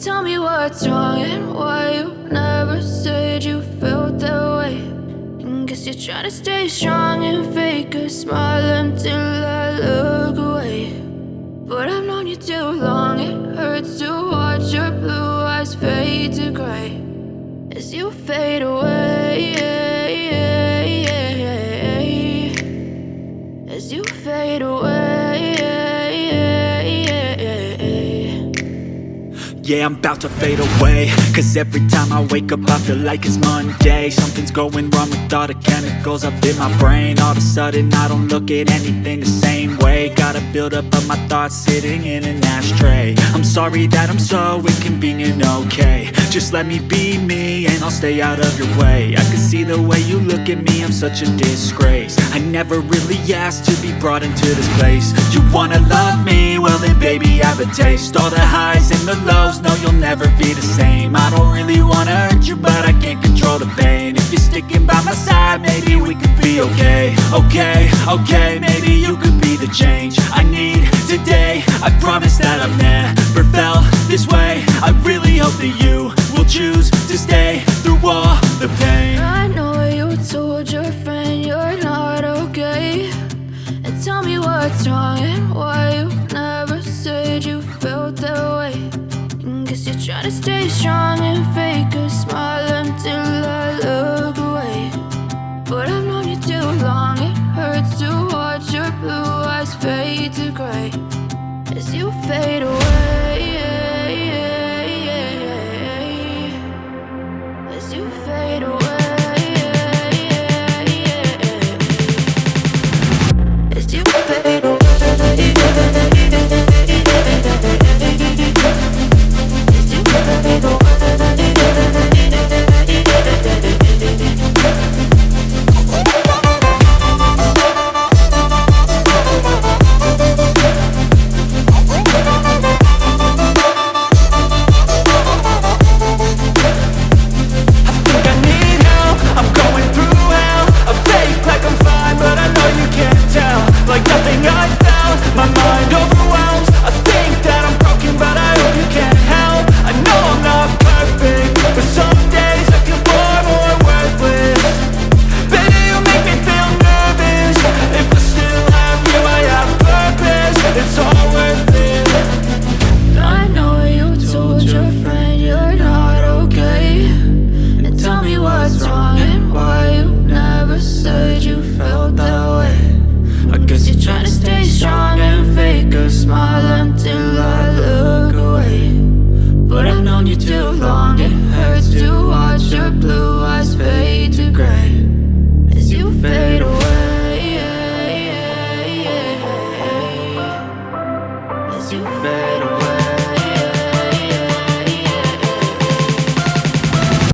Tell me what's wrong and why you never said you felt that way. And guess you're trying to stay strong and fake a smile until I look away. But I've known you too long, it hurts to watch your blue eyes fade to gray as you fade away, as you fade away. Yeah, I'm about to fade away, cause every time I wake up I feel like it's Monday. Something's going wrong with all the chemicals up in my brain. All of a sudden I don't look at anything the same way. Got a buildup of my thoughts sitting in an ashtray. I'm sorry that I'm so inconvenient, okay. Just let me be me and I'll stay out of your way. I can see the way you look at me, I'm such a disgrace. I never really asked to be brought into this place. You wanna love me? Well then baby I have a taste. All the highs and the lows, no you'll never be the same. I don't really wanna hurt you but I can't control the pain. If you're sticking by my side maybe we could be okay. Okay, maybe you could be the change I need today. I promise that I've never felt this way. I really hope that you will choose to stay through all the pain. I know you told your friend you're not okay. And tell me what's wrong and why you never said you felt that way. And guess you're trying to stay strong and fake a smile until I look away. But I've known you too long, it hurts to watch your blue eyes fade to gray as you fade away.